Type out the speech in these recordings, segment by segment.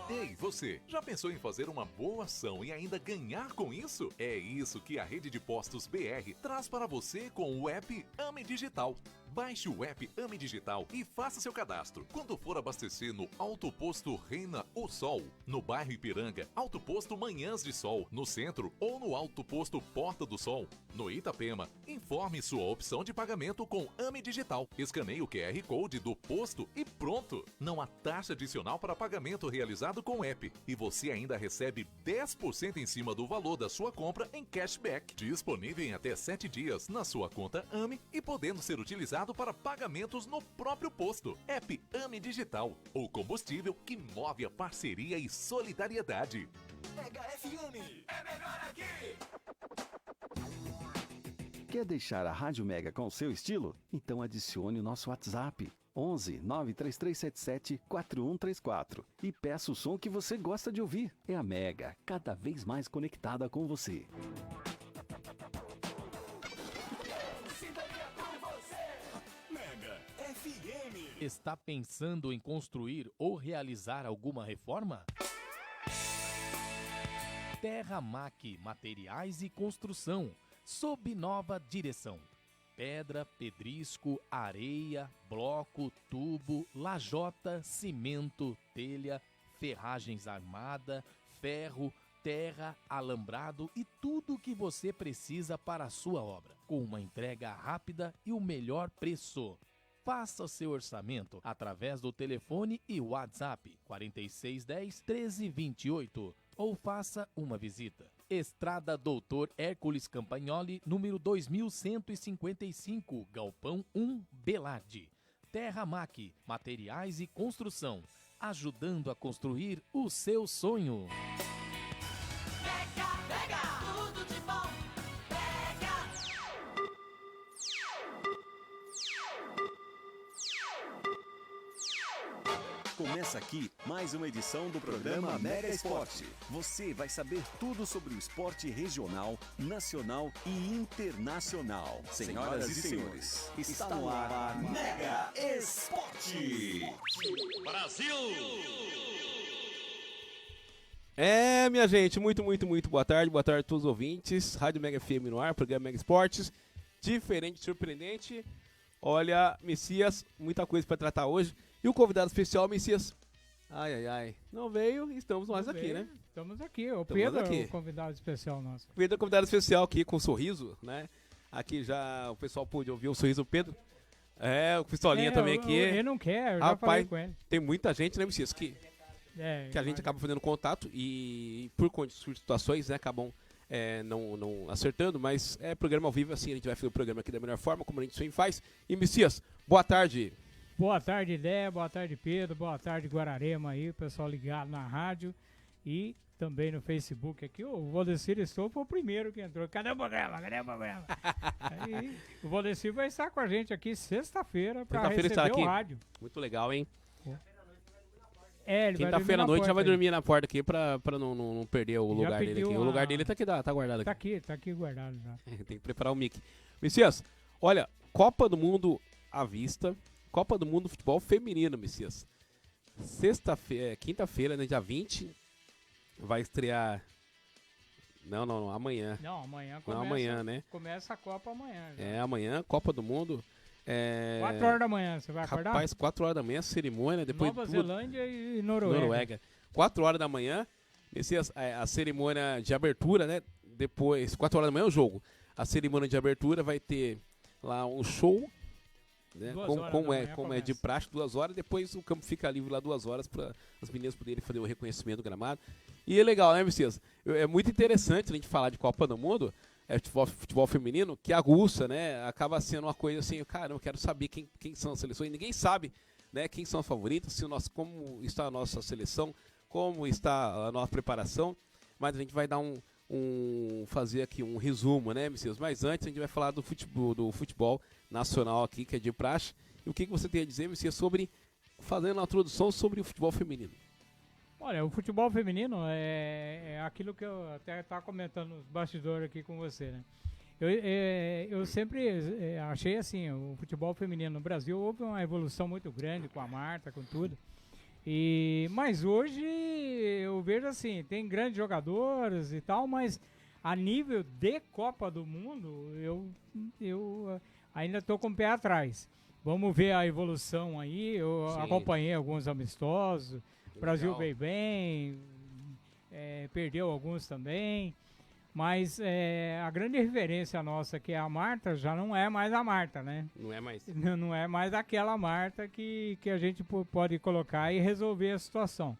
Ei, você, já pensou em fazer uma boa ação e ainda ganhar com isso? É isso que a Rede de Postos BR traz para você com o app Ame Digital. Baixe o app Ame Digital e faça seu cadastro. Quando for abastecer no Alto Posto Reina o Sol, no bairro Ipiranga, Alto Posto Manhãs de Sol, no centro ou no Alto Posto Porta do Sol, no Itapema, informe sua opção de pagamento com Ame Digital. Escaneie o QR Code do posto e pronto! Não há taxa adicional para pagamento realizado com o app. E você ainda recebe 10% em cima do valor da sua compra em cashback. Disponível em até 7 dias na sua conta Ame e podendo ser utilizado para pagamentos no próprio posto. App Ame Digital, o combustível que move a parceria e solidariedade. Mega FM, é melhor aqui! Quer deixar a Rádio Mega com o seu estilo? Então adicione o nosso WhatsApp 11 93377 4134 e peça o som que você gosta de ouvir. É a Mega, cada vez mais conectada com você. Mega FM. Está pensando em construir ou realizar alguma reforma? Terra Mac Materiais e Construção, sob nova direção. Pedra, pedrisco, areia, bloco, tubo, lajota, cimento, telha, ferragens armada, ferro, terra, alambrado e tudo o que você precisa para a sua obra, com uma entrega rápida e o melhor preço. Faça seu orçamento através do telefone e WhatsApp 4610 1328 ou faça uma visita. Estrada Doutor Hércules Campagnoli, número 2155, Galpão 1, Belarde. Terra Mac, Materiais e Construção, ajudando a construir o seu sonho. Pega, pega, tudo de bom. Pega. Começa aqui mais uma edição do programa Mega Esporte. Você vai saber tudo sobre o esporte regional, nacional e internacional. Senhoras e senhores, está no ar Mega Esporte. Brasil! É, minha gente, muito boa tarde a todos os ouvintes. Rádio Mega FM no ar, programa Mega Esportes. Diferente, surpreendente. Olha, Messias, muita coisa para tratar hoje. E o convidado especial, Messias, ai, não veio, estamos nós aqui, né? Estamos aqui, o Pedro é o convidado especial nosso. O Pedro é o convidado especial aqui com um sorriso, né? Aqui já o pessoal pôde ouvir o sorriso do Pedro. É, o Pistolinha também aqui. Ele não quer, eu já falei com ele. Tem muita gente, né, Messias, que a gente acaba fazendo contato e por situações, né, acabam não acertando, mas é programa ao vivo, assim, a gente vai fazer o programa aqui da melhor forma, como a gente sempre faz. E Messias, boa tarde. Boa tarde, Dé, boa tarde, Pedro, boa tarde, Guararema aí, o pessoal ligado na rádio e também no Facebook aqui. O Valdecir Estou foi o primeiro que entrou. Cadê o programa? Aí, o Valdecir vai estar com a gente aqui sexta-feira para receber o rádio. Muito legal, hein? Quinta-feira à noite já vai dormir na porta aqui pra não perder o lugar dele aqui. O lugar dele tá aqui, tá guardado aqui. Tá aqui guardado já. Tem que preparar o mic. Messias, olha, Copa do Mundo à vista. Copa do Mundo Futebol Feminino, Messias. Quinta-feira, né, dia 20, vai estrear... Não, amanhã. Não, amanhã começa. Não, amanhã, né? Começa a Copa amanhã. Já. Amanhã, Copa do Mundo. 4 horas da manhã, você vai acordar? Rapaz, 4 horas da manhã, cerimônia, depois... Nova Zelândia e Noruega. 4 horas da manhã, Messias, a cerimônia de abertura, né? Depois, 4 horas da manhã é o jogo. A cerimônia de abertura vai ter lá um show... Né? Como é de praxe, 2 horas, depois o campo fica livre lá 2 horas para as meninas poderem fazer o reconhecimento do gramado. E é legal, né, Messias? É muito interessante a gente falar de Copa do Mundo, futebol feminino, que aguça, né? Acaba sendo uma coisa assim, cara, eu quero saber quem são as seleções. Ninguém sabe, né, quem são as favoritas, como está a nossa seleção, como está a nossa preparação, mas a gente vai dar fazer aqui um resumo, né, Messias? Mas antes a gente vai falar do futebol nacional aqui, que é de praxe. E o que você tem a dizer, Messias, fazendo uma introdução sobre o futebol feminino? Olha, o futebol feminino é aquilo que eu até estava comentando nos bastidores aqui com você, né? Eu sempre achei assim, o futebol feminino no Brasil houve uma evolução muito grande com a Marta, com tudo. Mas hoje eu vejo assim, tem grandes jogadores e tal, mas a nível de Copa do Mundo, eu ainda estou com o pé atrás. Vamos ver a evolução aí, eu acompanhei alguns amistosos, o Brasil veio bem, perdeu alguns também, mas a grande referência nossa, que é a Marta, já não é mais a Marta, né? Não é mais. Não é mais aquela Marta que a gente pode colocar e resolver a situação.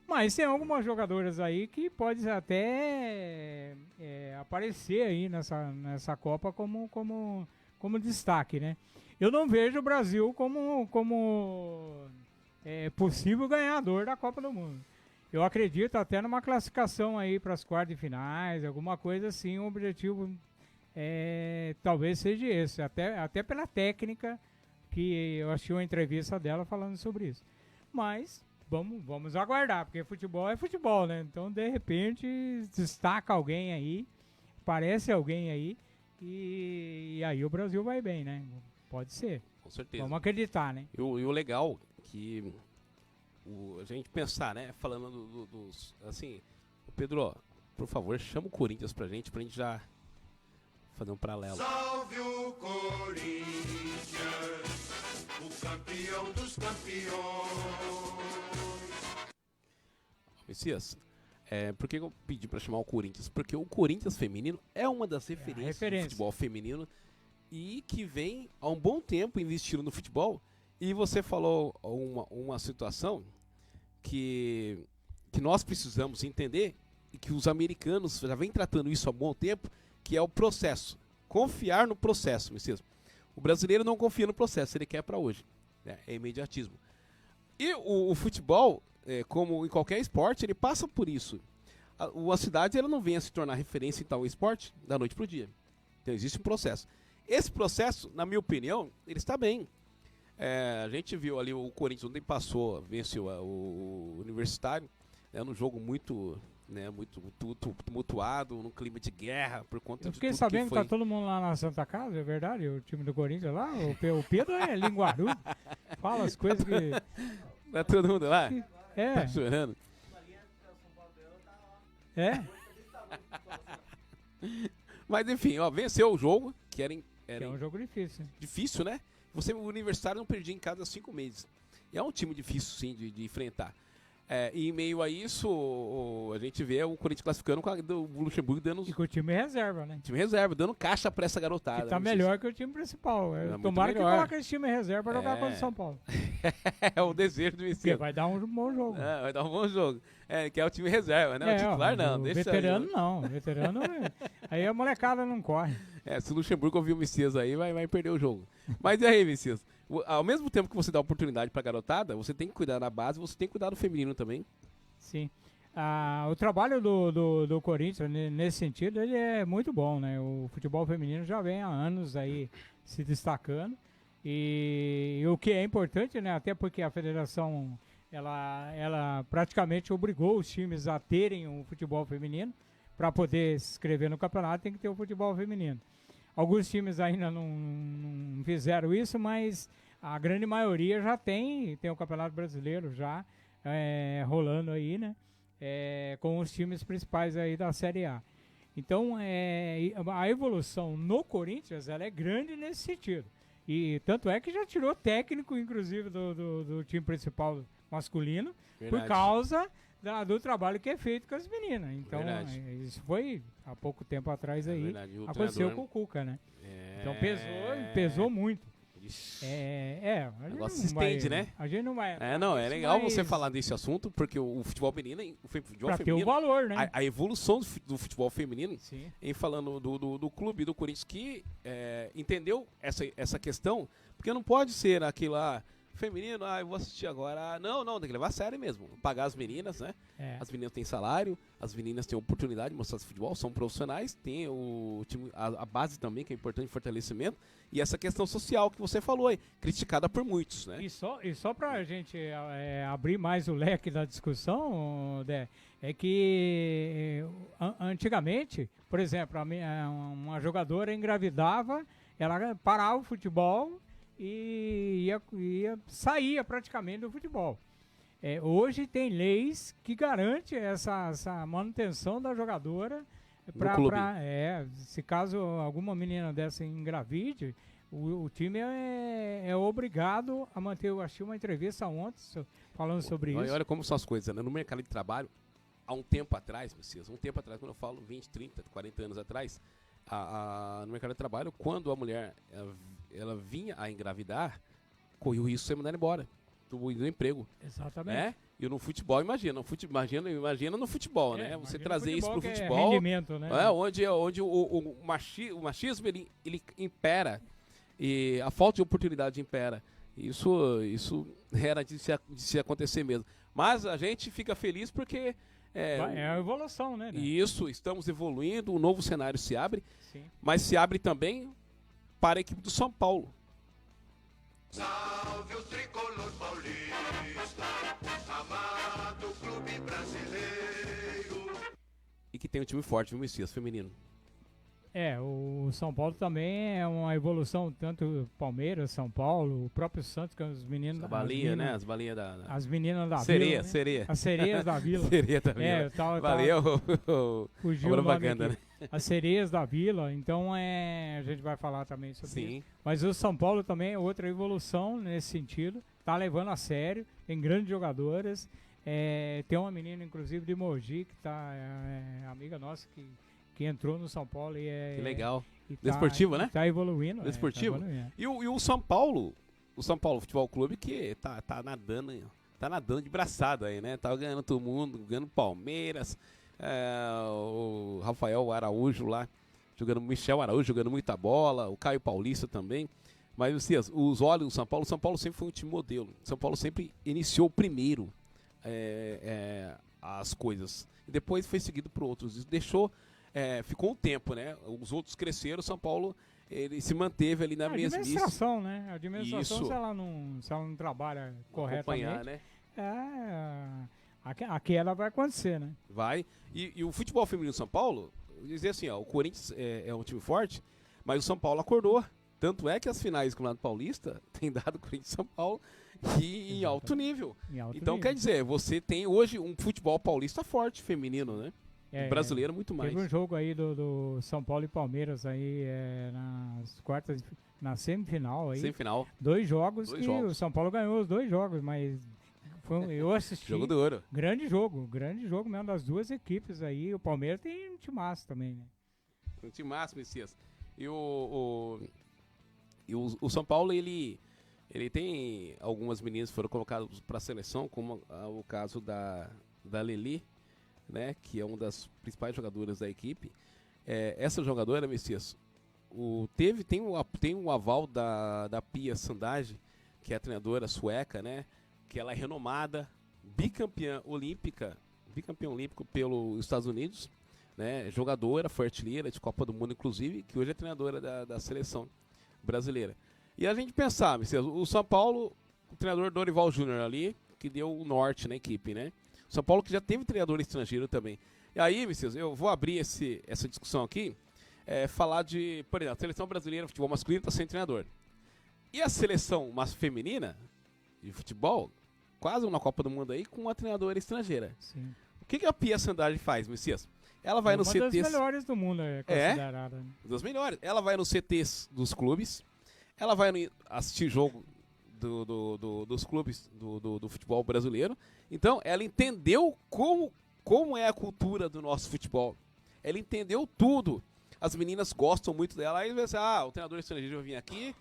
Mas tem algumas jogadoras aí que podem até aparecer aí nessa Copa como destaque, né? Eu não vejo o Brasil como possível ganhador da Copa do Mundo. Eu acredito até numa classificação aí para as quartas de finais, alguma coisa assim, o objetivo talvez seja esse, até pela técnica, que eu achei uma entrevista dela falando sobre isso. Mas vamos aguardar, porque futebol é futebol, né? Então, de repente, destaca alguém aí, aparece alguém aí, e aí o Brasil vai bem, né? Pode ser. Com certeza. Vamos acreditar, né? E o legal que a gente pensar, né? Falando dos... Assim, Pedro, por favor, chama o Corinthians pra gente já fazer um paralelo. Salve o Corinthians, o campeão dos campeões. Messias, por que eu pedi pra chamar o Corinthians? Porque o Corinthians feminino é uma das referências do futebol feminino e que vem há um bom tempo investindo no futebol. E você falou uma situação que nós precisamos entender e que os americanos já vêm tratando isso há bom tempo, que é o processo. Confiar no processo, Messias. O brasileiro não confia no processo, ele quer para hoje. É imediatismo. E o futebol, como em qualquer esporte, ele passa por isso. A cidade ela não vem a se tornar referência em tal esporte da noite para o dia. Então existe um processo. Esse processo, na minha opinião, ele está bem. A gente viu ali o Corinthians ontem venceu o Universitário, num jogo muito tumultuado, num clima de guerra, por conta Eu de fiquei tudo sabendo que que foi. tá todo mundo lá na Santa Casa, é verdade? O time do Corinthians lá, o Pedro é linguarudo, fala as coisas que... Tá todo mundo lá? É, Tá chorando? é. Mas enfim, venceu o jogo, que era É um jogo difícil. difícil, né? O Universitário não perdia em casa há 5 meses. E é um time difícil, sim, de enfrentar. E em meio a isso, a gente vê o Corinthians classificando com o Luxemburgo dando E com o time reserva, né? time reserva, dando caixa pra essa garotada. Que tá Não sei melhor que o time principal. muito Tomara que melhor. coloque esse time reserva pra jogar É. contra o São Paulo. É o desejo do Porque Messias. vai dar um bom jogo. Vai dar um bom jogo. Que é o time reserva, né? O titular não. O Deixa veterano aí, não. O veterano aí a molecada não corre. se o Luxemburgo ouvir o Messias aí, vai perder o jogo. Mas e aí, Messias? Ao mesmo tempo que você dá oportunidade pra garotada, você tem que cuidar da base, você tem que cuidar do feminino também. Sim. O trabalho do Corinthians, nesse sentido, ele é muito bom, né? O futebol feminino já vem há anos aí se destacando. E o que é importante, né? Até porque a federação, ela praticamente obrigou os times a terem um futebol feminino. Para poder se inscrever no campeonato, tem que ter o futebol feminino. Alguns times ainda não fizeram isso, mas a grande maioria já tem o Campeonato Brasileiro já rolando aí, né? Com os times principais aí da Série A. Então, a evolução no Corinthians, ela é grande nesse sentido. E tanto é que já tirou técnico, inclusive, do time principal masculino, Verdade. por causa do trabalho que é feito com as meninas. Então, Verdade. isso foi há pouco tempo atrás aí. Verdade. O Aconteceu treinador- com o Cuca, né? Então pesou muito. Ixi. A gente negócio não se vai- estende, né? A gente não vai. É Isso, legal mas você falar desse assunto, porque o futebol feminino, Pra ter o valor, né? a evolução do futebol feminino, Sim. em falando do clube do Corinthians, que entendeu essa questão, porque não pode ser aquilo lá, feminino, eu vou assistir agora. Não, tem que levar a sério mesmo. Pagar as meninas, né? É. As meninas têm salário, as meninas têm oportunidade de mostrar esse futebol, são profissionais, tem o time, a base também, que é importante, fortalecimento, e essa questão social que você falou aí, criticada por muitos, né? E só pra gente abrir mais o leque da discussão, Dé, é que antigamente, por exemplo, uma jogadora engravidava, ela parava o futebol e saía praticamente do futebol. Hoje tem leis que garantem essa manutenção da jogadora. clube. Se caso alguma menina dessa engravide, o time é obrigado a manter. Eu achei uma entrevista ontem falando sobre isso. Olha como são as coisas, né? No mercado de trabalho, há um tempo atrás, Messias, quando eu falo 20, 30, 40 anos atrás, no mercado de trabalho, quando a mulher ela vinha a engravidar, corria o risco de ser mandada embora do emprego. Exatamente. E no futebol, imagina no futebol, né? Você trazer isso pro futebol, é rendimento, né? Onde o machismo ele impera e a falta de oportunidade impera. Isso era de se acontecer mesmo. Mas a gente fica feliz porque é a evolução, né? Isso, estamos evoluindo, um novo cenário se abre, Sim. mas se abre também para a equipe do São Paulo. Salve o tricolor paulista, amado clube brasileiro. E que tem um time forte, viu, Messias, feminino. O São Paulo também é uma evolução, tanto Palmeiras, São Paulo, o próprio Santos, que os meninos... A balinha, né? As balinhas da... As meninas da Sereia, Vila. Né? sereia. As sereias da Vila. Sereia da Vila. Valeu, fugiu a o nome propaganda, aqui. né? As sereias da Vila, então a gente vai falar também sobre Sim. isso. Mas o São Paulo também é outra evolução nesse sentido, tá levando a sério, tem grandes jogadoras, tem uma menina, inclusive, de Mogi, que tá amiga nossa, que entrou no São Paulo e Que legal. Desportivo, né? Tá evoluindo. Desportivo. Tá evoluindo. E o São Paulo Futebol Clube, que tá nadando de braçada aí, né? Tá ganhando todo mundo, ganhando Palmeiras, o Rafael Araújo lá, Michel Araújo jogando muita bola, o Caio Paulista também. Mas, Lucias, os olhos do São Paulo sempre foi um time modelo. O São Paulo sempre iniciou primeiro as coisas. E depois foi seguido por outros. Isso deixou... ficou um tempo, né? Os outros cresceram, o São Paulo ele se manteve ali na mesmice. A administração, né? A administração, Isso. se ela não trabalha corretamente, Acompanhar, né? Aqui ela vai acontecer, né? Vai. E o futebol feminino do São Paulo, dizer assim, o Corinthians é um time forte, mas o São Paulo acordou. Tanto é que as finais do Campeonato Paulista tem dado Corinthians e São Paulo em alto nível. Então, quer dizer, você tem hoje um futebol paulista forte, feminino, né? Brasileiro muito mais. Teve um jogo aí do São Paulo e Palmeiras aí nas quartas, na semifinal aí. Semifinal. 2 jogos que o São Paulo ganhou os 2 jogos, mas eu assisti. Jogo duro. Grande jogo mesmo das duas equipes aí. O Palmeiras tem um timaço também, né? Um timaço, Messias. E o São Paulo, ele tem algumas meninas que foram colocadas para a seleção, como o caso da Leli, né, que é uma das principais jogadoras da equipe. Essa jogadora, Messias, tem um aval da Pia Sundhage, que é a treinadora sueca, né, que ela é renomada, bicampeã olímpico pelos Estados Unidos, né, jogadora, foi artilheira de Copa do Mundo, inclusive, que hoje é treinadora da seleção brasileira. E a gente pensar, Messias, o São Paulo, o treinador Dorival Júnior ali, que deu o norte na equipe, né? São Paulo que já teve treinador estrangeiro também. E aí, Messias, eu vou abrir essa discussão aqui, falar de, por exemplo, a seleção brasileira de futebol masculino está sem treinador. E a seleção feminina de futebol, quase uma Copa do Mundo aí, com uma treinadora estrangeira. Sim. O que a Pia Sundhage faz, Messias? Ela vai nos CTs... Uma das melhores do mundo, considerada. Das melhores. Ela vai nos CTs dos clubes, ela vai assistir jogo dos clubes do futebol brasileiro. Então, ela entendeu como é a cultura do nosso futebol. Ela entendeu tudo. As meninas gostam muito dela. Aí vai dizer, o treinador estrangeiro vai vir aqui,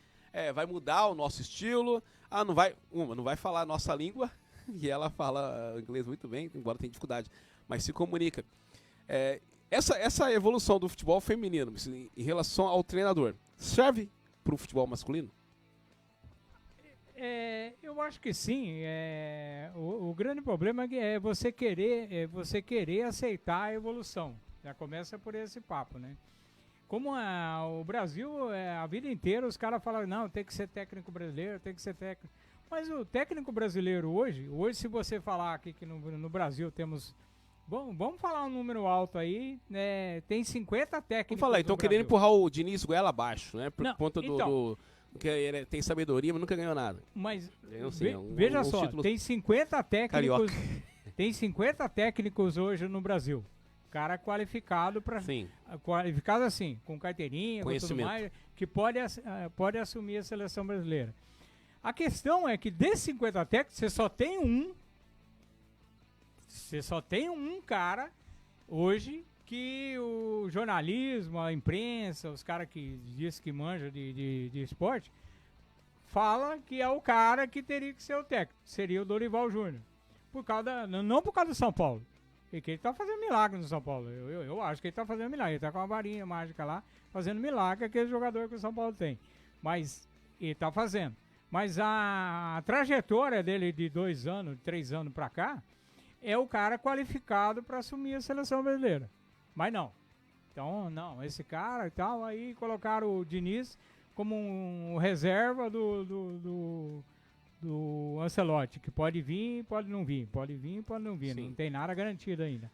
vai mudar o nosso estilo. Não vai falar a nossa língua, e ela fala inglês muito bem, embora tenha dificuldade, mas se comunica. Essa evolução do futebol feminino em relação ao treinador serve para o futebol masculino? Eu acho que sim. O grande problema é você querer aceitar a evolução. Já começa por esse papo, né? Como o Brasil, a vida inteira, os caras falam, não, tem que ser técnico brasileiro, tem que ser técnico. Mas o técnico brasileiro hoje se você falar aqui que no Brasil temos... Vamos falar um número alto aí, né? Tem 50 técnicos. Vamos falar, então querendo empurrar o Diniz goela abaixo, né? Por conta porque ele tem sabedoria, mas nunca ganhou nada. Mas Ganhou, sim, veja um só, título tem 50 técnicos. carioca. Tem 50 técnicos hoje no Brasil. Cara qualificado para Sim. qualificado assim, com carteirinha, com tudo Conhecimento. mais, que pode assumir a seleção brasileira. A questão é que desses 50 técnicos, você só tem um cara hoje que o jornalismo, a imprensa, os caras que dizem que manjam de esporte, fala que é o cara que teria que ser o técnico. Seria o Dorival Júnior. Não por causa do São Paulo. Porque ele tá fazendo milagre no São Paulo. Eu acho que ele tá fazendo milagre. Ele tá com uma varinha mágica lá, fazendo milagre, aquele jogador que o São Paulo tem. Mas ele tá fazendo. Mas a trajetória dele de 2 anos, 3 anos pra cá, é o cara qualificado para assumir a seleção brasileira. Mas não. Então, não, esse cara e tal, aí colocaram o Diniz como um reserva do Ancelotti, que pode vir, pode não vir, pode vir, pode não vir, Sim. não tem nada garantido ainda.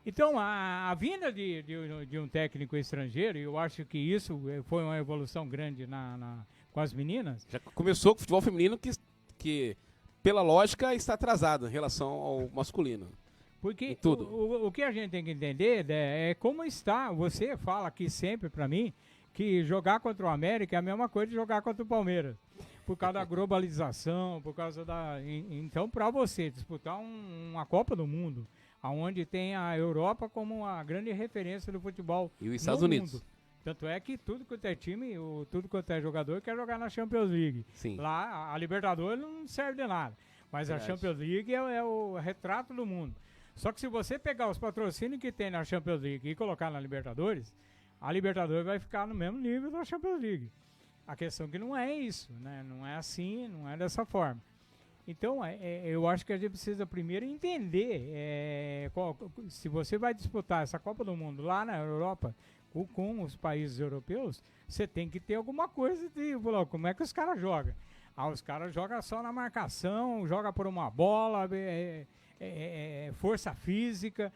Então, a vinda de um técnico estrangeiro, e eu acho que isso foi uma evolução grande com as meninas. Já começou com o futebol feminino que pela lógica, está atrasado em relação ao masculino. Porque em tudo. O que a gente tem que entender é como está. Você fala aqui sempre pra mim que jogar contra o América é a mesma coisa de jogar contra o Palmeiras. Por causa da globalização, por causa da... Então, para você disputar uma Copa do Mundo, onde tem a Europa como a grande referência do futebol E os Estados no Unidos. mundo. Tanto é que tudo quanto é time, tudo quanto é jogador quer jogar na Champions League. Sim. Lá, a Libertadores não serve de nada. Mas Verdade. a Champions League é o retrato do mundo. Só que se você pegar os patrocínios que tem na Champions League e colocar na Libertadores, a Libertadores vai ficar no mesmo nível da Champions League. A questão é que não é isso, né? Não é assim, não é dessa forma. Então, eu acho que a gente precisa primeiro entender se você vai disputar essa Copa do Mundo lá na Europa com os países europeus, você tem que ter alguma coisa de como é que os caras jogam. Os caras jogam só na marcação, jogam por uma bola, força física,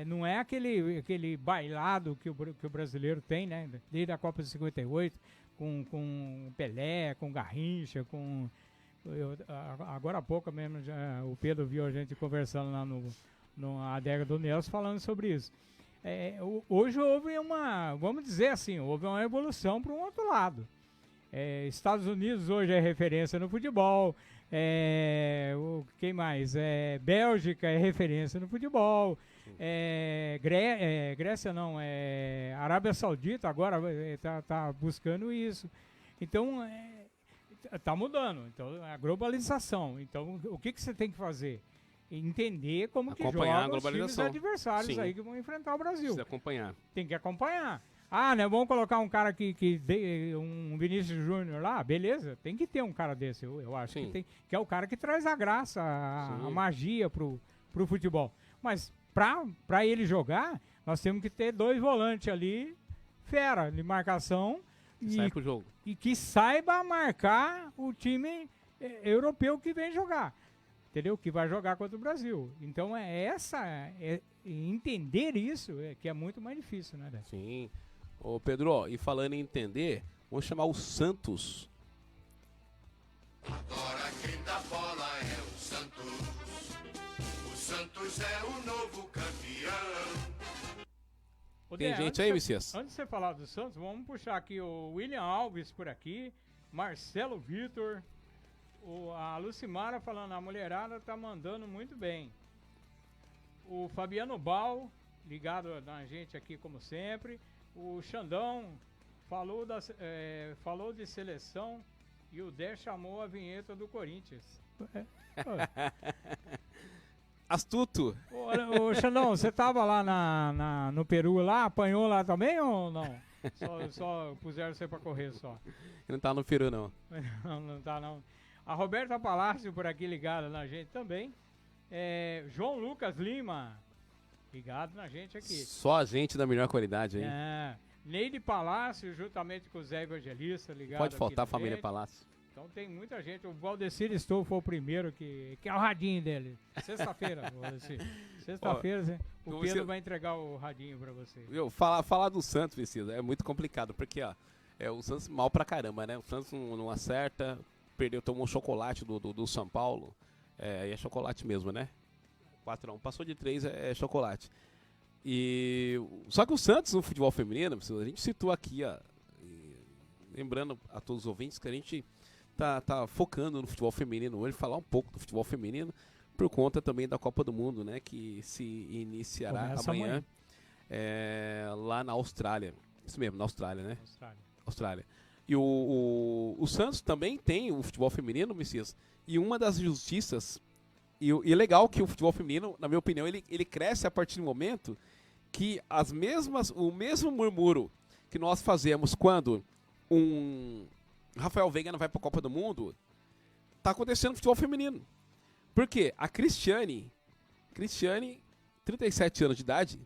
não é aquele bailado que o brasileiro tem, né? Desde a Copa de 58, com Pelé, com Garrincha, agora há pouco mesmo, o Pedro viu a gente conversando lá no adega do Nelson falando sobre isso. Hoje houve vamos dizer assim, houve uma evolução para um outro lado. Estados Unidos hoje é referência no futebol, quem mais? Bélgica é referência no futebol, Grécia não, Arábia Saudita agora está buscando isso. Então, está mudando, então a globalização. Então, o que você tem que fazer? Entender como que Acompanhar joga a os times globalização. adversários Sim. aí que vão enfrentar o Brasil. Precisa acompanhar. Tem que acompanhar. Né? Vamos colocar um cara um Vinícius Júnior lá, beleza? Tem que ter um cara desse, eu acho Sim. que é o cara que traz a graça, a Sim. magia pro futebol. Mas pra ele jogar, nós temos que ter 2 volantes ali, fera, de marcação Sai pro jogo. e que saiba marcar o time europeu que vem jogar. Entendeu? Que vai jogar contra o Brasil. Então entender isso que é muito mais difícil, né, Dé? Sim. Ô Pedro, ó, e falando em entender, vamos chamar o Santos. Agora quem dá bola é o Santos. O Santos é o novo campeão. Tem Dé, gente aí, Messias? Antes de você falar do Santos, vamos puxar aqui o William Alves por aqui, Marcelo Vitor, a Lucimara falando, a mulherada tá mandando muito bem. O Fabiano Bal, ligado na gente aqui como sempre. O Xandão falou de seleção e o Dé chamou a vinheta do Corinthians. Astuto. Ô Xandão, você tava lá no Peru lá, apanhou lá também ou não? Só puseram você pra correr só. Ele não tá no Peru, não. Não tá não. A Roberta Palácio por aqui ligada na gente também. João Lucas Lima, ligado na gente aqui. Só a gente da melhor qualidade aí. Neide Palácio, juntamente com o Zé Evangelista, ligado Pode faltar a aqui na família gente. Palácio. Então tem muita gente. O Valdecir Estou foi o primeiro que é o radinho dele. Sexta-feira, Valdecir. Sexta-feira, o Pedro vai entregar o radinho pra você. Viu? Falar do Santos, Vicida, é muito complicado, porque ó, O Santos mal pra caramba, né? O Santos não acerta, tomou um chocolate do São Paulo. Aí é chocolate mesmo, né? 4-1. Passou de 3, é chocolate. Só que o Santos no futebol feminino, a gente citou aqui, ó, lembrando a todos os ouvintes que a gente tá focando no futebol feminino hoje, falar um pouco do futebol feminino, por conta também da Copa do Mundo, né? Que se iniciará amanhã lá na Austrália. Isso mesmo, na Austrália, né? Austrália. E o Santos também tem o futebol feminino, Messias, e uma das injustiças, e é legal que o futebol feminino, na minha opinião, ele cresce a partir do momento que o mesmo murmúrio que nós fazemos quando um Rafael Veiga não vai para a Copa do Mundo, tá acontecendo no futebol feminino. Por quê? A Cristiane, 37 anos de idade,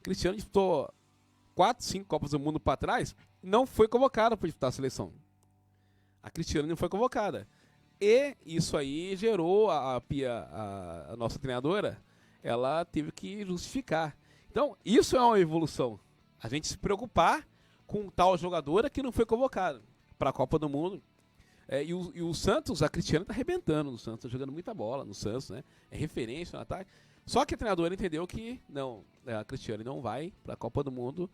Cristiane disputou 4, 5 Copas do Mundo para trás, não foi convocada para disputar a seleção. A Cristiane não foi convocada. E isso aí gerou a Pia, a nossa treinadora, ela teve que justificar. Então, isso é uma evolução. A gente se preocupar com tal jogadora que não foi convocada para a Copa do Mundo. E o Santos, a Cristiane tá arrebentando no Santos, tá jogando muita bola no Santos, né? É referência no ataque. Só que a treinadora entendeu que não, a Cristiane não vai para a Copa do Mundo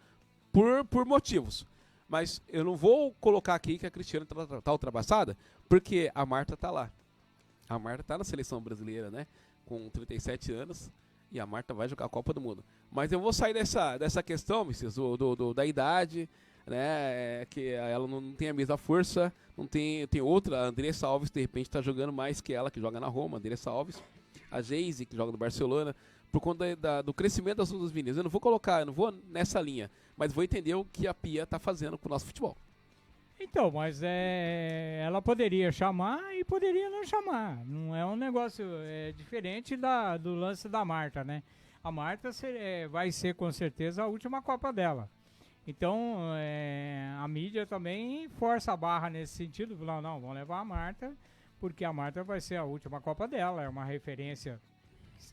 por motivos. Mas eu não vou colocar aqui que a Cristiane tá ultrapassada, porque a Marta tá lá. A Marta tá na seleção brasileira, né? Com 37 anos, e a Marta vai jogar a Copa do Mundo. Mas eu vou sair dessa questão, Messias, da idade, né? Que ela não tem a mesma força, não tem outra. A Andressa Alves, de repente, tá jogando mais que ela, que joga na Roma, a Andressa Alves. A Geise, que joga no Barcelona, por conta do crescimento das outras meninas. Eu não vou nessa linha, mas vou entender o que a Pia tá fazendo com o nosso futebol. Então, mas ela poderia chamar e poderia não chamar. Não é um negócio diferente do lance da Marta, né? A Marta vai ser com certeza a última Copa dela. Então, a mídia também força a barra nesse sentido. Não, vamos levar a Marta, porque a Marta vai ser a última Copa dela. É uma referência,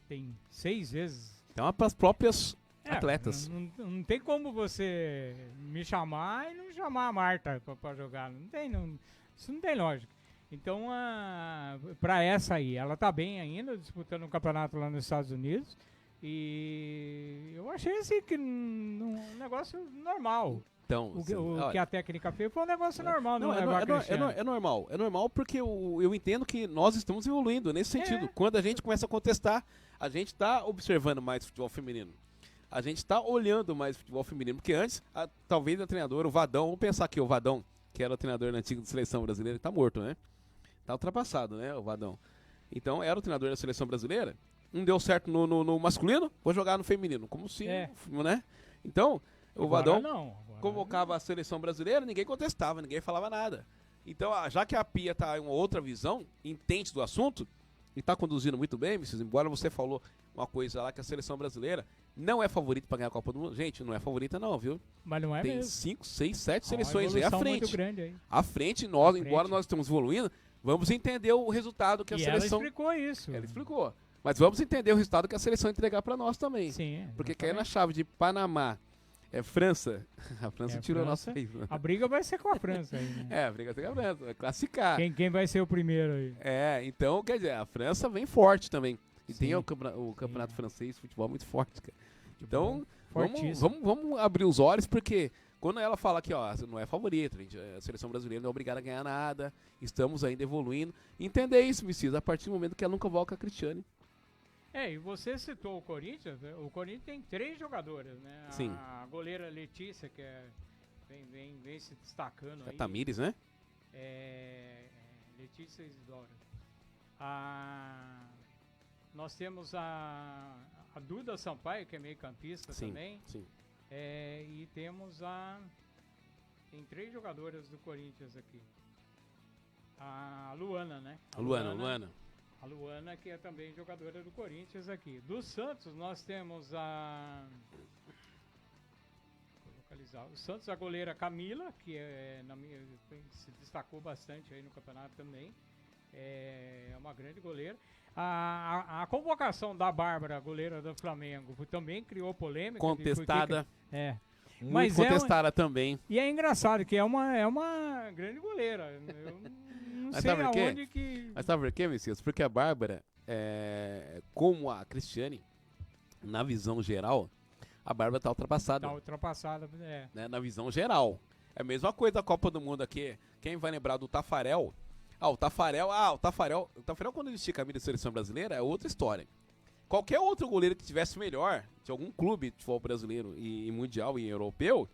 tem 6 vezes. Então, para as próprias atletas. Não tem como você me chamar e não chamar a Marta para jogar. Isso não tem lógica. Então, para essa aí, ela tá bem ainda, disputando um campeonato lá nos Estados Unidos. E eu achei assim que um negócio normal. Então, o que a técnica fez foi um negócio normal. É normal porque eu entendo que nós estamos evoluindo nesse sentido. Quando a gente começa a contestar, a gente está observando mais futebol feminino. A gente está olhando mais futebol feminino. Porque antes, talvez a treinadora, o Vadão, vamos pensar que o Vadão, que era o treinador antigo da seleção brasileira, está morto, né? Está ultrapassado, né, o Vadão. Então, era o treinador da seleção brasileira. Não deu certo no masculino, vou jogar no feminino. Como se, né? Então, o Vadão convocava a seleção brasileira, ninguém contestava, ninguém falava nada. Então, já que a Pia tá em uma outra visão, entende do assunto, e tá conduzindo muito bem, embora você falou uma coisa lá, que a seleção brasileira não é favorita para ganhar a Copa do Mundo. Gente, não é favorita não, viu? Mas não é Tem mesmo. 5, 6, 7 seleções aí à frente. Muito grande aí. À frente, embora nós estamos evoluindo, vamos entender o resultado que a seleção... ela explicou isso. Ela explicou. Mas vamos entender o resultado que a seleção entregar para nós também. Sim. Porque cair na chave de Panamá, França. A França tirou a nossa aí. A briga vai ser com a França aí, né? A briga vai ser com a França. Vai classificar. Quem vai ser o primeiro aí? Então, quer dizer, a França vem forte também. E tem o campeonato francês, futebol muito forte, cara. Então, vamos abrir os olhos, porque quando ela fala que não é favorita, a seleção brasileira não é obrigada a ganhar nada, estamos ainda evoluindo. Entender isso, Messias, a partir do momento que ela nunca volta a Cristiane. E você citou o Corinthians. O Corinthians tem 3 jogadoras, né? Sim. A goleira Letícia, que vem se destacando aí. Tamires, né? Letícia Isidora. Nós temos a Duda Sampaio, que é meio campista também. Sim. E temos tem 3 jogadoras do Corinthians aqui. A Luana, né? Luana. A Luana, que é também jogadora do Corinthians aqui. Do Santos, nós temos o Santos, a goleira Camila, que se destacou bastante aí no campeonato também. É uma grande goleira. A convocação da Bárbara, goleira do Flamengo, também criou polêmica. Contestada. Muito Mas contestada também. E é engraçado que é uma grande goleira. Eu não Mas sei sabe por quê? aonde que... Mas sabe por quê, Messias? Porque a Bárbara, como a Cristiane, na visão geral, a Bárbara tá ultrapassada. Tá ultrapassada, Né, na visão geral. É a mesma coisa da Copa do Mundo aqui. Quem vai lembrar do Tafarel? O Tafarel, quando ele estica a camisa da seleção brasileira, é outra história. Qualquer outro goleiro que tivesse melhor, de algum clube de futebol brasileiro e mundial e europeu,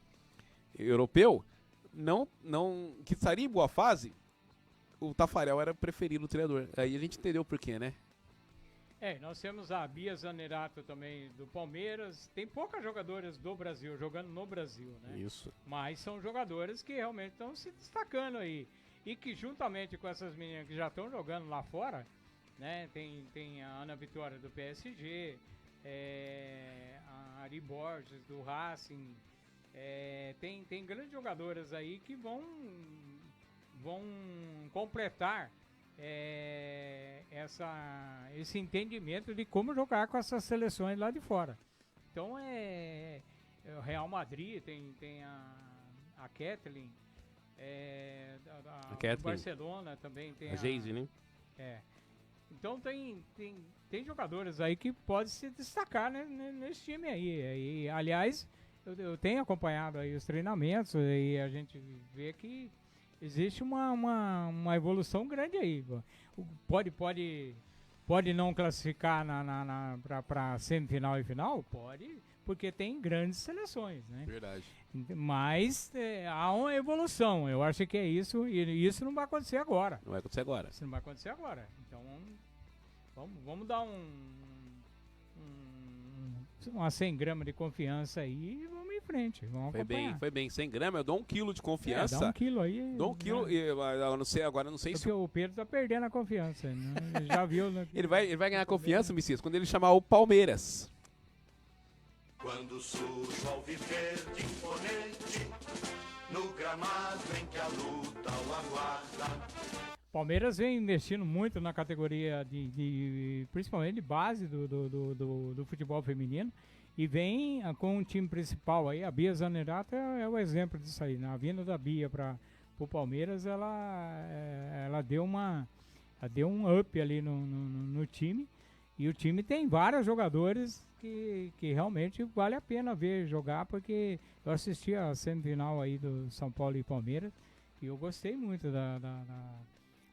não, que estaria em boa fase, o Tafarel era preferido do treinador. Aí a gente entendeu por quê, né? Nós temos a Bia Zanerato também do Palmeiras. Tem poucas jogadoras do Brasil, jogando no Brasil, né? Isso. Mas são jogadoras que realmente estão se destacando aí. E que juntamente com essas meninas que já estão jogando lá fora, né? Tem a Ana Vitória do PSG, a Ari Borges do Racing. Tem grandes jogadoras aí que vão completar esse entendimento de como jogar com essas seleções lá de fora. Então o Real Madrid tem a Kathleen, do Barcelona também tem a Geise, né? Então tem jogadores aí que podem se destacar, né, nesse time aí. Aliás, eu tenho acompanhado aí os treinamentos e a gente vê que existe uma evolução grande aí. Pode não classificar para semifinal e final? Pode, porque tem grandes seleções, né? Verdade. Mas há uma evolução, eu acho que é isso, e isso não vai acontecer agora. Não vai acontecer agora. Isso não vai acontecer agora. Então vamos dar uma 100 gramas de confiança aí e vamos em frente. Vamos acompanhar. Foi bem. 100 gramas, eu dou 1 quilo de confiança. Dá 1 quilo aí. Dou 1 quilo, eu não sei se... Porque o Pedro tá perdendo a confiança. Né? Ele já viu... Né? Ele vai ganhar confiança, Messias, quando ele chamar o Palmeiras. Quando surge o alviverde imponente, no gramado em que a luta o aguarda. Palmeiras vem investindo muito na categoria principalmente de base do futebol feminino e vem com um time principal aí. A Bia Zanerato é o exemplo disso aí. Na vinda da Bia para o Palmeiras, ela deu um up ali no time, e o time tem vários jogadores que realmente vale a pena ver jogar, porque eu assisti a semifinal aí do São Paulo e Palmeiras e eu gostei muito da...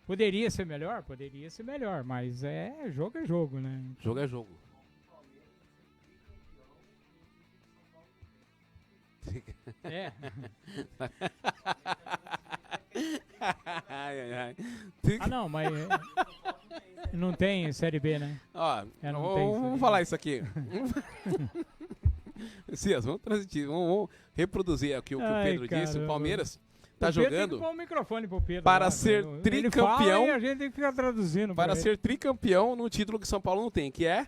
Poderia ser melhor, mas jogo, né? Jogo é jogo. Ai. Não, mas não tem Série B, né? Ó, não tem vamos falar isso aqui. Cias, vamos transmitir, vamos reproduzir aqui o que o Pedro disse. O Palmeiras tá jogando o microfone pro Pedro para lá, ser ele tricampeão. fala e a gente tem que ficar traduzindo. Para ser tricampeão num título que São Paulo não tem, que é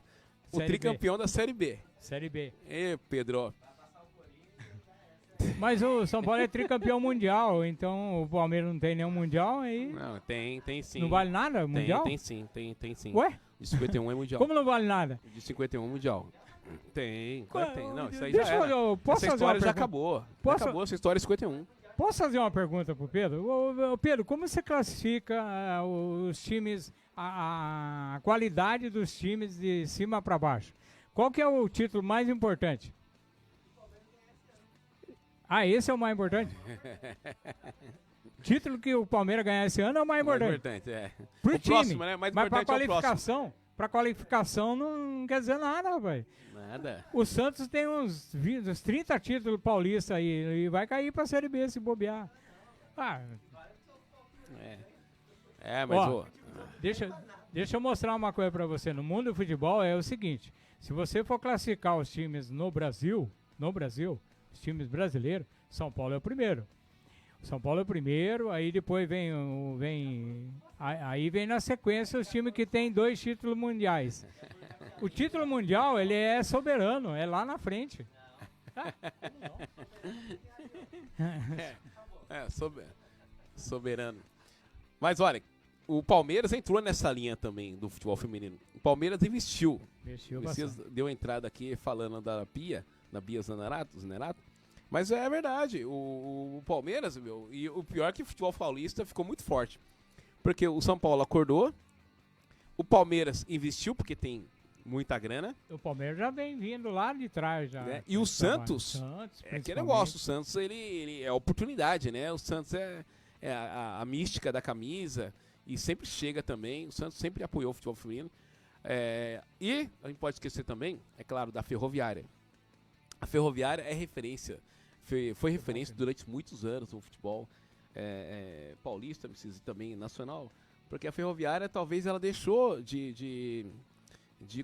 o Série tricampeão da Série B. Série B. Pedro. Mas o São Paulo é tricampeão mundial, então o Palmeiras não tem nenhum mundial aí. Não, tem sim. Não vale nada mundial? Tem sim. Ué? De 51 é mundial. Como não vale nada? De 51 mundial. Tem, claro que tem. Não, isso aí Deixa já era. posso Essa fazer uma história já pergunta? acabou. Posso- Já acabou essa história é 51. Posso fazer uma pergunta pro Pedro? Ô, Pedro, como você classifica os times, a qualidade dos times de cima para baixo? Qual que é o título mais importante? Esse é o mais importante? Título que o Palmeiras ganhar esse ano é o mais importante. Pro O time, próximo, né? Mais mas pra importante é o próximo. qualificação, pra qualificação não quer dizer nada, rapaz. Nada. O Santos tem uns 30 títulos paulistas aí e vai cair pra Série B se bobear. Mas Ó, deixa eu mostrar uma coisa pra você. No mundo do futebol é o seguinte: se você for classificar os times no Brasil, os times brasileiros, São Paulo é o primeiro. São Paulo é o primeiro, aí depois aí vem na sequência os times que tem 2 títulos mundiais. O título mundial, ele é soberano, é lá na frente. Soberano. Mas olha, o Palmeiras entrou nessa linha também do futebol feminino. O Palmeiras investiu. Investiu Vocês bastante. deu entrada aqui falando da Bia Zanerato. Mas é verdade, o Palmeiras, meu, e o pior é que o futebol paulista ficou muito forte. Porque o São Paulo acordou, o Palmeiras investiu, porque tem muita grana. O Palmeiras já vem vindo lá de trás já. Né? E o Santos, é aquele negócio, o Santos ele é oportunidade, né? O Santos é a mística da camisa e sempre chega também, o Santos sempre apoiou o futebol feminino. E a gente pode esquecer também, é claro, da Ferroviária. A Ferroviária é referência, foi referência durante muitos anos no futebol paulista, e também nacional, porque a Ferroviária talvez ela deixou de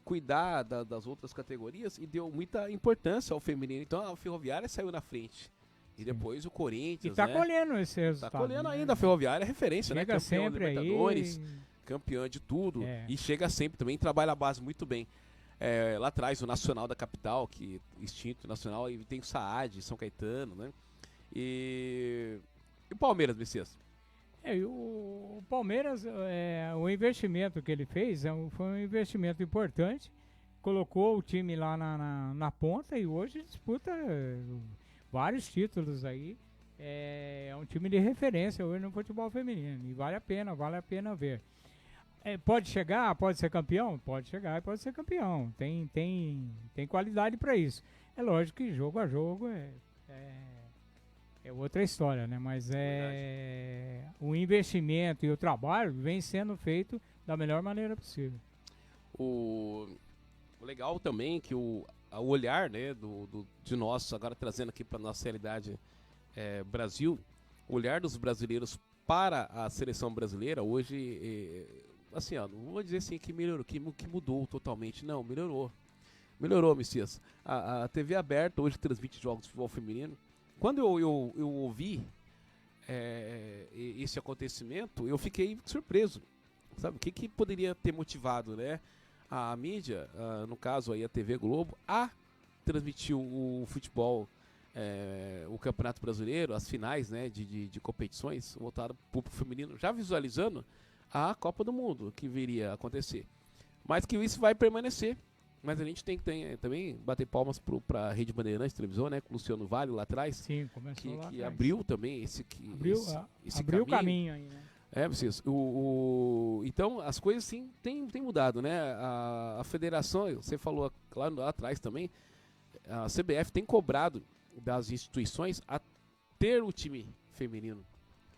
cuidar das outras categorias e deu muita importância ao feminino. Então a Ferroviária saiu na frente. E depois o Corinthians, e tá colhendo esse resultado. Tá colhendo ainda, a Ferroviária é referência, chega, né? Campeão sempre da Libertadores, aí. Campeã de tudo. E chega sempre também, trabalha a base muito bem. Lá atrás, o Nacional da Capital, que extinto nacional, e tem o Saad, São Caetano, né? E o Palmeiras, Messias? O Palmeiras, o investimento que ele fez foi um investimento importante. Colocou o time lá na ponta e hoje disputa vários títulos aí. É um time de referência hoje no futebol feminino. E vale a pena ver. Pode chegar, pode ser campeão? Pode chegar e pode ser campeão. Tem qualidade para isso. É lógico que jogo a jogo é outra história, né? Mas o investimento e o trabalho vem sendo feito da melhor maneira possível. O legal também é que o olhar, né, de nós, agora trazendo aqui para nossa realidade Brasil, o olhar dos brasileiros para a seleção brasileira hoje, assim, ó, não vou dizer assim que melhorou, que mudou totalmente, não, melhorou, Messias. A TV aberta hoje transmite jogos de futebol feminino. Quando eu ouvi esse acontecimento, eu fiquei surpreso, sabe, o que poderia ter motivado, né, a mídia, no caso aí a TV Globo, a transmitir o futebol, o Campeonato Brasileiro, as finais, né, de competições voltadas para o público feminino, já visualizando a Copa do Mundo que viria a acontecer. Mas que isso vai permanecer. Mas a gente tem que também bater palmas para a Rede Bandeirantes televisão, né, com o Luciano Vale lá atrás. Sim, começou lá que atrás. abriu também esse abriu o caminho aí, né? Vocês, então as coisas sim tem mudado, né? A federação, você falou lá atrás também, a CBF tem cobrado das instituições a ter o time feminino,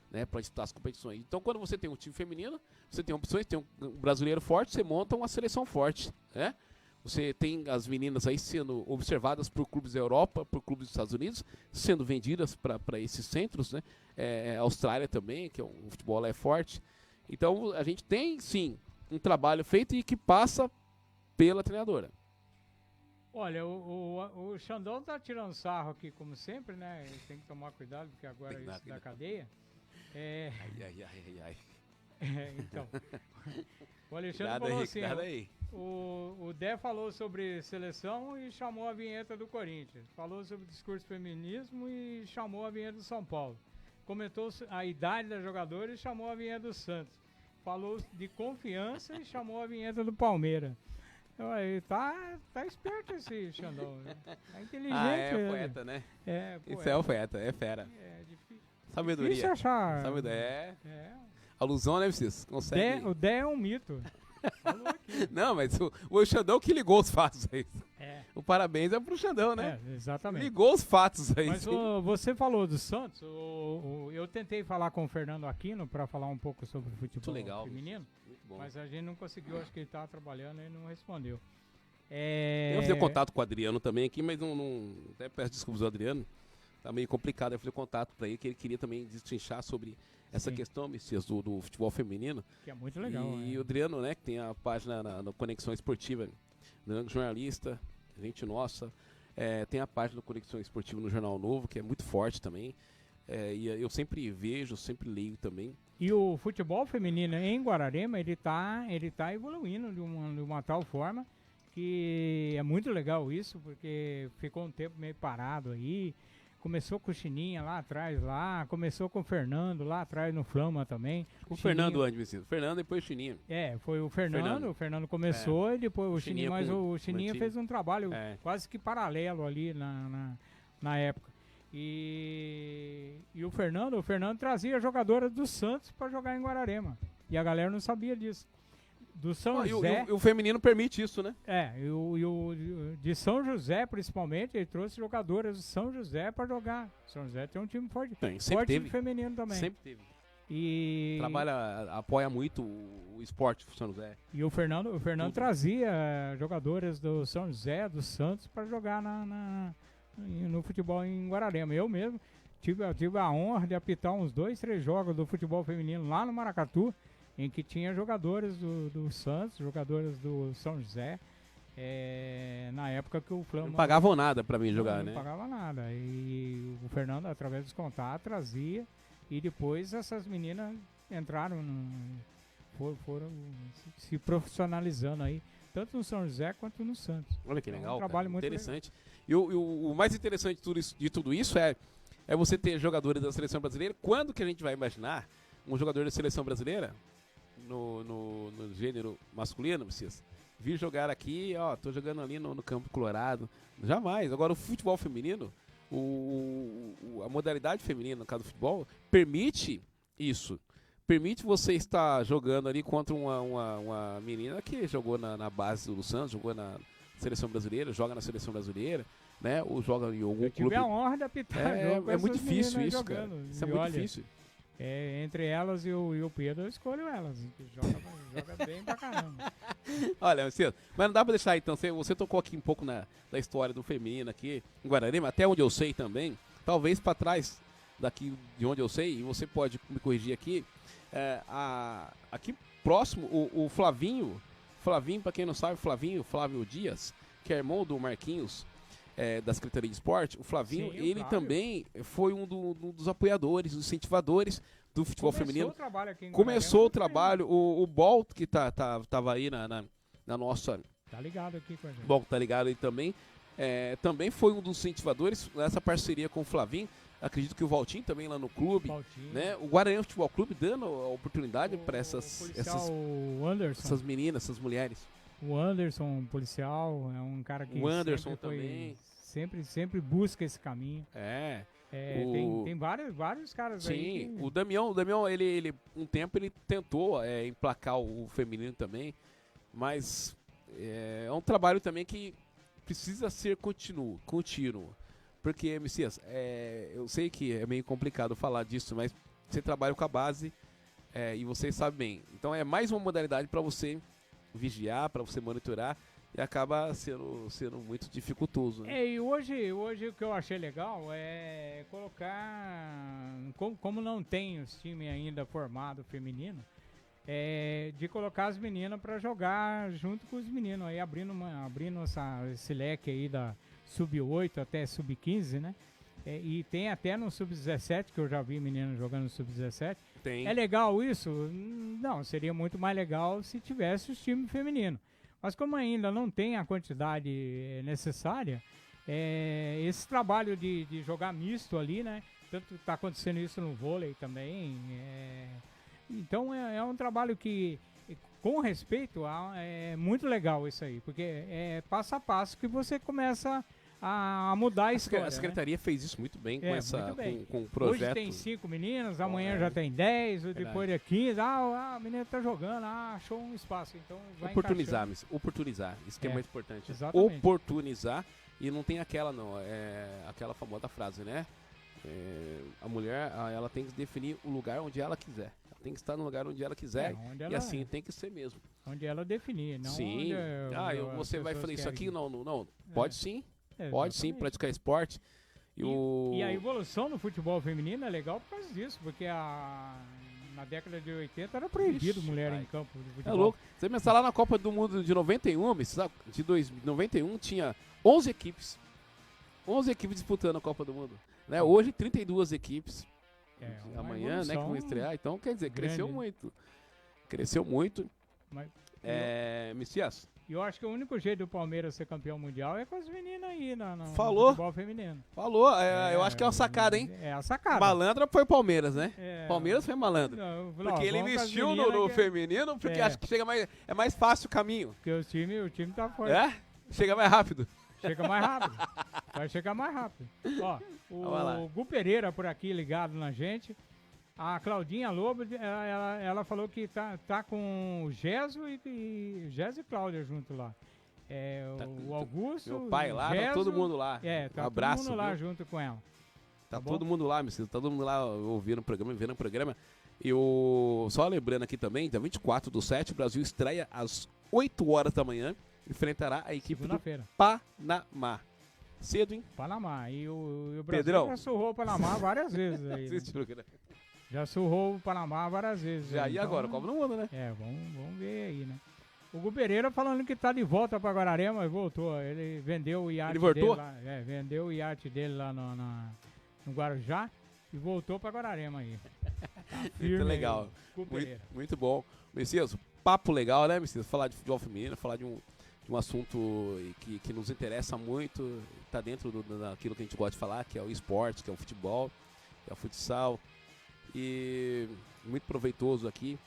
né, para disputar as competições. Então, quando você tem um time feminino, você tem opções, tem um brasileiro forte, você monta uma seleção forte, né? Você tem as meninas aí sendo observadas por clubes da Europa, por clubes dos Estados Unidos, sendo vendidas para esses centros, né? Austrália também, que o futebol é forte. Então, a gente tem, sim, um trabalho feito e que passa pela treinadora. Olha, o Xandão tá tirando sarro aqui, como sempre, né? Ele tem que tomar cuidado, porque agora isso da cadeia. Ai. Então, o Alexandre falou assim, o Dé falou sobre seleção e chamou a vinheta do Corinthians. Falou sobre discurso feminismo e chamou a vinheta do São Paulo. Comentou a idade das jogadoras e chamou a vinheta do Santos. Falou de confiança e chamou a vinheta do Palmeiras. Tá esperto esse Xandão, né? Tá inteligente. Poeta, né? Poeta. Isso é o poeta, é fera. Difícil. Sabedoria. Difícil achar. Sabedoria. Alusão, né, vocês? Consegue. O Dé é um mito. Falou aqui. Não, mas o Xandão que ligou os fatos aí. O parabéns é pro Xandão, né? Exatamente. Ligou os fatos aí. Mas você falou do Santos, eu tentei falar com o Fernando Aquino para falar um pouco sobre o futebol feminino, muito bom. Mas a gente não conseguiu, acho que ele estava trabalhando e não respondeu. Eu fiz contato com o Adriano também aqui, mas não até peço desculpas ao Adriano, tá meio complicado, eu fiz contato para ele, que ele queria também destrinchar sobre essa questão, Messias, do futebol feminino. Que é muito legal. E o Adriano, né, que tem a página na Conexão Esportiva, jornalista, gente nossa, tem a página da Conexão Esportiva no Jornal Novo, que é muito forte também. E eu sempre vejo, sempre leio também. E o futebol feminino em Guararema, ele tá evoluindo de uma tal forma que é muito legal isso, porque ficou um tempo meio parado aí. Começou com o Chininha lá atrás, começou com o Fernando lá atrás no Flama também. O Fernando antes, Messias. Fernando depois o Chininha. Foi o Fernando. O Fernando começou e depois o Chininha, mas o Chininha fez um trabalho quase que paralelo ali na época. E o Fernando trazia jogadoras do Santos para jogar em Guararema. E a galera não sabia disso. Do São José. E o feminino permite isso, né? De São José, principalmente, ele trouxe jogadoras do São José para jogar. São José tem um time forte. Sempre teve. Feminino também. Sempre teve. E apoia muito o esporte do São José. E o Fernando trazia jogadoras do São José, do Santos, para jogar no futebol em Guararema. Eu mesmo tive a honra de apitar uns 2, 3 jogos do futebol feminino lá no Maracatu, em que tinha jogadores do Santos, jogadores do São José, na época que o Flamengo... Não pagavam nada para mim jogar, né? Não pagava nada. E o Fernando, através dos contatos, trazia. E depois essas meninas entraram, foram se profissionalizando aí, tanto no São José quanto no Santos. Olha que legal, um trabalho muito interessante. Legal. E o mais interessante de tudo isso é você ter jogadores da seleção brasileira. Quando que a gente vai imaginar um jogador da seleção brasileira no gênero masculino, Messias, vir jogar aqui, tô jogando ali no Campo Colorado? Jamais. Agora o futebol feminino, a modalidade feminina, no caso do futebol, permite isso. Permite você estar jogando ali contra uma menina que jogou na base do Santos, jogou na seleção brasileira, joga na seleção brasileira, né? Ou joga em algum clube. A honra de apitar jogo. É muito difícil isso, jogando. cara. Isso é muito difícil. Entre elas e o Pedro, eu escolho elas. Joga bem pra caramba. Olha, mas não dá pra deixar então. Você tocou aqui um pouco da história do feminino aqui em Guararema, até onde eu sei também. Talvez pra trás daqui de onde eu sei, e você pode me corrigir aqui. Aqui próximo, o Flavinho, pra quem não sabe, Flávio Dias, que é irmão do Marquinhos, da Secretaria de Esporte, o Flavinho, ele também foi um dos apoiadores, dos incentivadores do futebol feminino. Começou o trabalho, o Bolt, que tava aí na nossa... Tá ligado aqui com a gente. Bolt tá ligado aí também. Também foi um dos incentivadores nessa parceria com o Flavinho. Acredito que o Valtinho também lá no clube, né? O Guararema Futebol Clube dando a oportunidade para essas meninas, essas mulheres. O Anderson, policial, é um cara que o Anderson também sempre busca esse caminho. Tem vários caras aí. Sim, o Damião, ele um tempo ele tentou emplacar o feminino também, mas é um trabalho também que precisa ser contínuo. Porque, Messias, eu sei que é meio complicado falar disso, mas você trabalha com a base e você sabe bem. Então é mais uma modalidade para você vigiar, para você monitorar, e acaba sendo muito dificultoso. Né? E hoje o que eu achei legal é colocar, como não tem os times ainda formados feminino, de colocar as meninas para jogar junto com os meninos, aí abrindo esse leque aí da sub-8 até sub-15, né? E tem até no sub-17, que eu já vi meninos jogando no sub-17. É legal isso? Não, seria muito mais legal se tivesse os times femininos. Mas como ainda não tem a quantidade necessária, esse trabalho de jogar misto ali, né? Tanto está acontecendo isso no vôlei também. Então é um trabalho que, com respeito, é muito legal isso aí. Porque é passo a passo que você começa a mudar a história. A Secretaria fez isso muito bem com o projeto. Hoje tem 5 meninas, amanhã já tem 10, depois é 15. A menina tá jogando, achou um espaço. Então vai oportunizar. Isso que é muito importante. Exatamente. Oportunizar, e não tem aquela aquela famosa frase, né? A mulher, ela tem que definir o lugar onde ela quiser. Ela tem que estar no lugar onde ela quiser. E assim tem que ser mesmo. Onde ela definir, não sim. onde você vai fazer isso aqui? Não. Pode sim. Pode sim, praticar esporte. E a evolução no futebol feminino é legal por causa disso, porque na década de 80 era proibido mulher em campo de futebol. É louco. Você pensar lá na Copa do Mundo de 91, de 91 tinha 11 equipes. 11 equipes disputando a Copa do Mundo. Né? Hoje, 32 equipes. Amanhã, né, que vão estrear. Então, quer dizer, cresceu muito. Cresceu muito. Messias. E eu acho que o único jeito do Palmeiras ser campeão mundial é com as meninas aí no futebol feminino. Falou. Eu acho que é uma sacada, hein? É a sacada. Malandra foi o Palmeiras, né? Palmeiras foi malandro. Porque ele investiu no feminino, porque acho que é mais fácil o caminho. Porque o time tá forte. Chega mais rápido. Chega mais rápido. Vai chegar mais rápido. Ó, Vai lá. o Gu Pereira por aqui ligado na gente. A Claudinha Lobo, ela falou que tá com o Geso e Cláudia junto lá. O Augusto, Meu pai lá, Geso, tá todo mundo lá. Tá Um abraço, todo mundo lá viu? junto com ela. Tá bom? todo mundo lá, meu filho. Tá todo mundo lá ouvindo o programa, vendo o programa. E só lembrando aqui também, dia 24/7, o Brasil estreia às 8 horas da manhã. Enfrentará a equipe do Segunda-feira. Panamá. Cedo, hein? Panamá. E o Brasil Pedrão. já surrou o Panamá várias vezes aí. Né? Assistiu, né? Já surrou o Panamá várias vezes. Já, aí, e então, agora? Copa do Mundo, né? Vamos ver aí, né? O Gu Pereira falando que tá de volta pra Guararema e voltou. Ele vendeu o iate Ele voltou? dele lá. Vendeu o iate dele lá no Guarujá e voltou pra Guararema aí. Tá firme Muito aí, legal. o Gu Pereira. Muito bom. Messias, papo legal, né, Messias? Falar de futebol feminino, falar de um assunto que nos interessa muito, tá dentro daquilo que a gente gosta de falar, que é o esporte, que é o futebol, que é o futsal. E muito proveitoso aqui.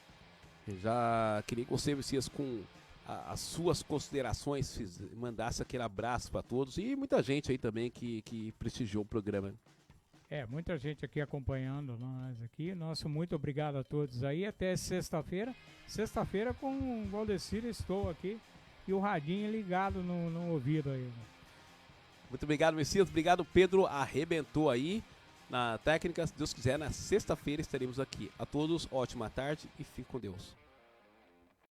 Já queria que você, Messias, com as suas considerações, mandasse aquele abraço para todos e muita gente aí também que prestigiou o programa. Muita gente aqui acompanhando nós aqui. Nosso muito obrigado a todos aí. Até sexta-feira. Sexta-feira com o Valdecir estou aqui e o radinho ligado no ouvido aí. Muito obrigado, Messias. Obrigado, Pedro. Arrebentou aí na técnica. Se Deus quiser, na sexta-feira estaremos aqui. A todos, ótima tarde e fique com Deus.